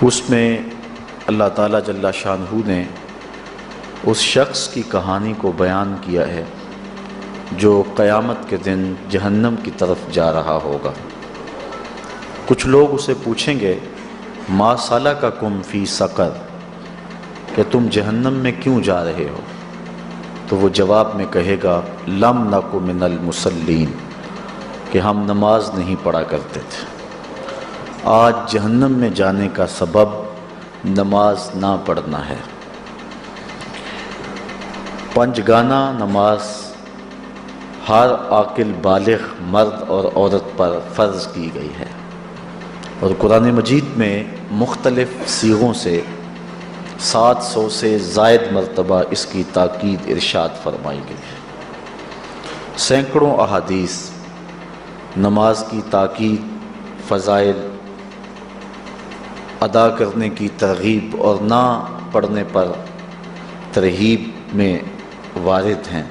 اس میں اللہ تعالیٰ جل شانہ نے اس شخص کی کہانی کو بیان کیا ہے جو قیامت کے دن جہنم کی طرف جا رہا ہوگا۔ کچھ لوگ اسے پوچھیں گے ما سلککم فی سقر، کہ تم جہنم میں کیوں جا رہے ہو؟ تو وہ جواب میں کہے گا لم نک من المصلین، کہ ہم نماز نہیں پڑھا کرتے تھے۔ آج جہنم میں جانے کا سبب نماز نہ پڑھنا ہے۔ پنجگانہ نماز ہر عاقل بالغ مرد اور عورت پر فرض کی گئی ہے، اور قرآن مجید میں مختلف صیغوں سے 700 سے زائد مرتبہ اس کی تاکید ارشاد فرمائی گئی ہے۔ سینکڑوں احادیث نماز کی تاکید، فضائل، ادا کرنے کی ترغیب اور نہ پڑھنے پر ترہیب میں وارد ہیں۔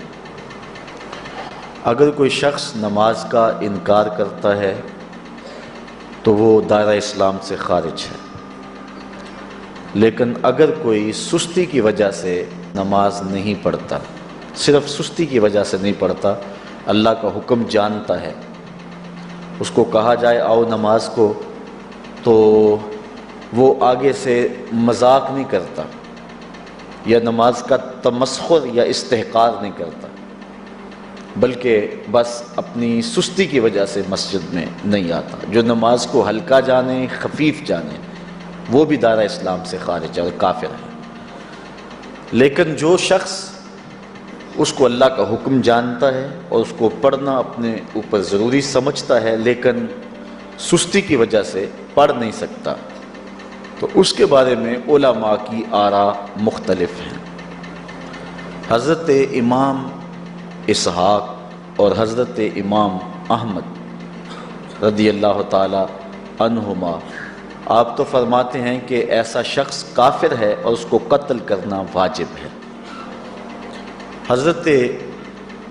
اگر کوئی شخص نماز کا انکار کرتا ہے تو وہ دائرہ اسلام سے خارج ہے، لیکن اگر کوئی سستی کی وجہ سے نماز نہیں پڑھتا، صرف سستی کی وجہ سے نہیں پڑھتا، اللہ کا حکم جانتا ہے، اس کو کہا جائے آؤ نماز کو، تو وہ آگے سے مذاق نہیں کرتا یا نماز کا تمسخر یا استحقار نہیں کرتا، بلکہ بس اپنی سستی کی وجہ سے مسجد میں نہیں آتا۔ جو نماز کو ہلکا جانے، خفیف جانے، وہ بھی دائرہ اسلام سے خارج ہے اور کافر ہے۔ لیکن جو شخص اس کو اللہ کا حکم جانتا ہے اور اس کو پڑھنا اپنے اوپر ضروری سمجھتا ہے، لیکن سستی کی وجہ سے پڑھ نہیں سکتا، تو اس کے بارے میں علماء کی آراء مختلف ہیں۔ حضرت امام اسحاق اور حضرت امام احمد رضی اللہ تعالی عنہما آپ تو فرماتے ہیں کہ ایسا شخص کافر ہے اور اس کو قتل کرنا واجب ہے۔ حضرت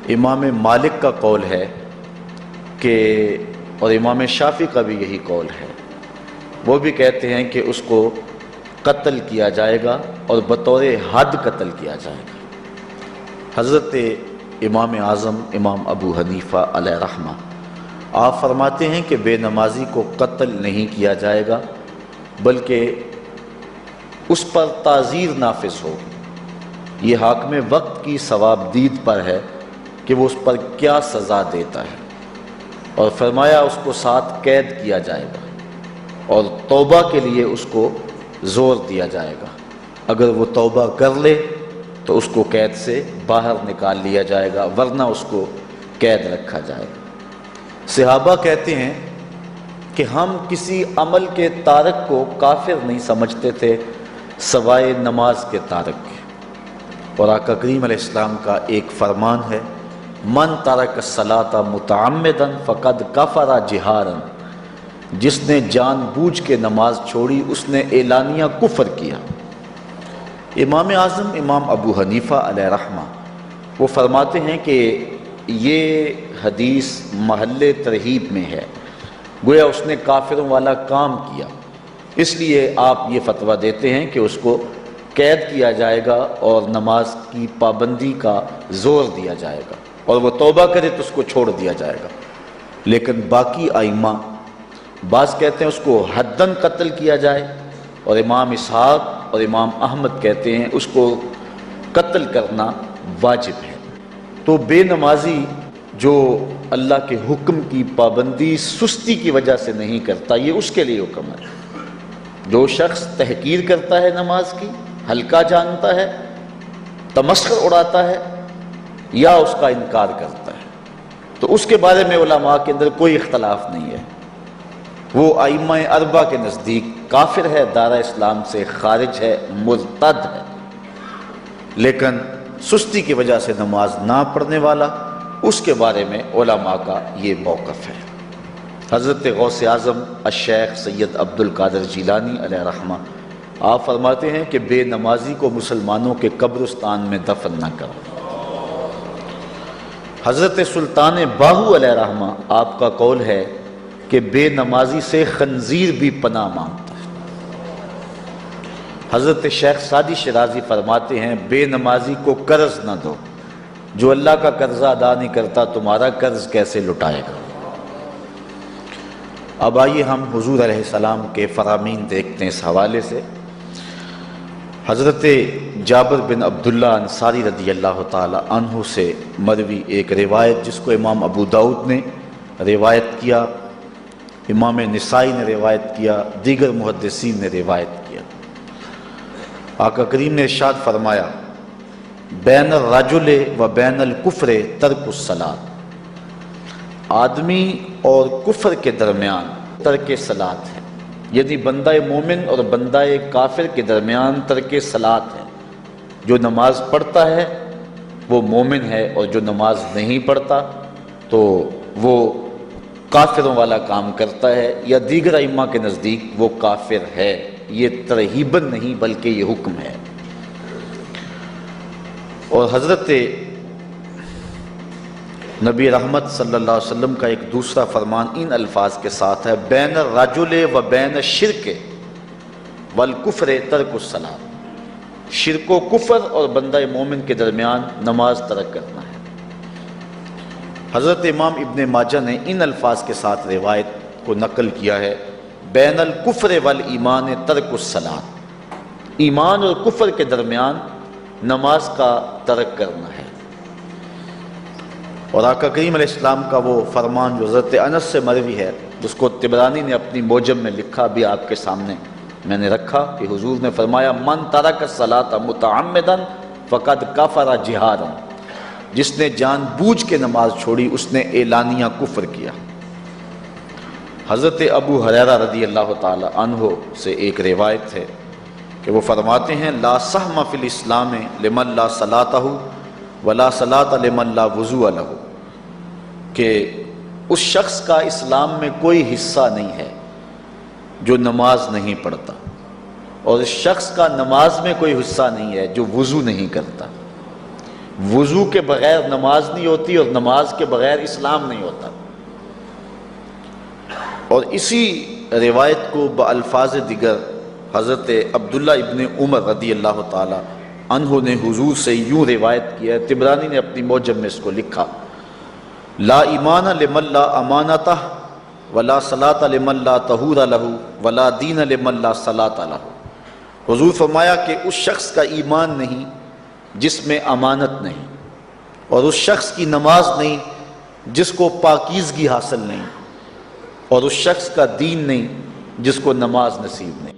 امام مالک کا قول ہے کہ، اور امام شافعی کا بھی یہی قول ہے، وہ بھی کہتے ہیں کہ اس کو قتل کیا جائے گا اور بطور حد قتل کیا جائے گا۔ حضرت امام اعظم امام ابو حنیفہ علیہ رحمہ آپ فرماتے ہیں کہ بے نمازی کو قتل نہیں کیا جائے گا، بلکہ اس پر تعزیر نافذ ہوگی۔ یہ حاکم وقت کی ثواب دید پر ہے کہ وہ اس پر کیا سزا دیتا ہے، اور فرمایا اس کو 7 قید کیا جائے گا اور توبہ کے لیے اس کو زور دیا جائے گا۔ اگر وہ توبہ کر لے تو اس کو قید سے باہر نکال لیا جائے گا، ورنہ اس کو قید رکھا جائے گا۔ صحابہ کہتے ہیں کہ ہم کسی عمل کے تارک کو کافر نہیں سمجھتے تھے سوائے نماز کے تارک کے، اور آقا کریم علیہ السلام کا ایک فرمان ہے من ترک الصلاۃ متعمدا فقد کفر جہارا، جس نے جان بوجھ کے نماز چھوڑی اس نے اعلانیہ کفر کیا۔ امام اعظم امام ابو حنیفہ علیہ رحمہ وہ فرماتے ہیں کہ یہ حدیث محل ترہیب میں ہے، گویا اس نے کافروں والا کام کیا، اس لیے آپ یہ فتویٰ دیتے ہیں کہ اس کو قید کیا جائے گا اور نماز کی پابندی کا زور دیا جائے گا، اور وہ توبہ کرے تو اس کو چھوڑ دیا جائے گا۔ لیکن باقی ائمہ بعض کہتے ہیں اس کو حداً قتل کیا جائے، اور امام اسحاق اور امام احمد کہتے ہیں اس کو قتل کرنا واجب ہے۔ تو بے نمازی جو اللہ کے حکم کی پابندی سستی کی وجہ سے نہیں کرتا، یہ اس کے لیے حکم ہے۔ جو شخص تحقیر کرتا ہے نماز کی، ہلکا جانتا ہے، تمسخر اڑاتا ہے یا اس کا انکار کرتا ہے، تو اس کے بارے میں علماء کے اندر کوئی اختلاف نہیں ہے۔ وہ ائمہ اربعہ کے نزدیک کافر ہے، دائرہ اسلام سے خارج ہے، مرتد ہے، لیکن سستی کی وجہ سے نماز نہ پڑھنے والا، اس کے بارے میں علماء کا یہ موقف ہے۔ حضرت غوث اعظم الشیخ سید عبد القادر جیلانی علیہ رحمہ آپ فرماتے ہیں کہ بے نمازی کو مسلمانوں کے قبرستان میں دفن نہ کرو۔ حضرت سلطان باہو علیہ رحمہ آپ کا قول ہے کہ بے نمازی سے خنزیر بھی پناہ مانگتا ہے۔ حضرت شیخ سعدی شیرازی فرماتے ہیں بے نمازی کو قرض نہ دو، جو اللہ کا قرضہ ادا نہیں کرتا تمہارا قرض کیسے لٹائے گا۔ اب آئیے ہم حضور علیہ السلام کے فرامین دیکھتے ہیں اس حوالے سے۔ حضرت جابر بن عبداللہ انصاری رضی اللہ تعالی عنہ سے مروی ایک روایت جس کو امام ابو داؤد نے روایت کیا، امام نسائی نے روایت کیا، دیگر محدثین نے روایت کیا۔ آقا کریم نے ارشاد فرمایا بین الرجل و بین الکفر ترک الصلاۃ، آدمی اور کفر کے درمیان ترک صلاۃ ہے، یعنی بندہ مومن اور بندہ کافر کے درمیان ترک صلاۃ ہے۔ جو نماز پڑھتا ہے وہ مومن ہے، اور جو نماز نہیں پڑھتا تو وہ کافروں والا کام کرتا ہے، یا دیگر ائمہ کے نزدیک وہ کافر ہے۔ یہ ترہیباً نہیں بلکہ یہ حکم ہے۔ اور حضرت نبی رحمت صلی اللہ علیہ وسلم کا ایک دوسرا فرمان ان الفاظ کے ساتھ ہے بین الرجل و بین الشرک والکفر ترک الصلاۃ، شرک و کفر اور بندہ مومن کے درمیان نماز ترک کرنا ہے۔ حضرت امام ابن ماجہ نے ان الفاظ کے ساتھ روایت کو نقل کیا ہے بین الکفر والایمان ترک الصلاۃ، ایمان اور کفر کے درمیان نماز کا ترک کرنا ہے۔ اور آقا کریم علیہ السلام کا وہ فرمان جو حضرت انس سے مروی ہے، جس کو طبرانی نے اپنی موجم میں لکھا، بھی آپ کے سامنے میں نے رکھا، کہ حضور نے فرمایا من ترک الصلاۃ متعمدا فقد کفر جہارا، جس نے جان بوجھ کے نماز چھوڑی اس نے اعلانیہ کفر کیا۔ حضرت ابو ہریرہ رضی اللہ تعالی عنہ سے ایک روایت ہے کہ وہ فرماتے ہیں لا سہم فی الاسلام لمن لا صلاۃ ولا صلاۃ لمن لا وضوء لہ، کہ اس شخص کا اسلام میں کوئی حصہ نہیں ہے جو نماز نہیں پڑھتا، اور اس شخص کا نماز میں کوئی حصہ نہیں ہے جو وضو نہیں کرتا۔ وضو کے بغیر نماز نہیں ہوتی، اور نماز کے بغیر اسلام نہیں ہوتا۔ اور اسی روایت کو بالفاظ دیگر حضرت عبداللہ ابن عمر رضی اللہ تعالی عنہ نے حضور سے یوں روایت کیا ہے، طبرانی نے اپنی موجم میں اس کو لکھا لا ایمان لمن لا امانتہ ولا صلاۃ لمن لا طہور لہ ولا دین لمن لا صلاۃ لہ۔ حضور فرمایا کہ اس شخص کا ایمان نہیں جس میں امانت نہیں، اور اس شخص کی نماز نہیں جس کو پاکیزگی حاصل نہیں، اور اس شخص کا دین نہیں جس کو نماز نصیب نہیں۔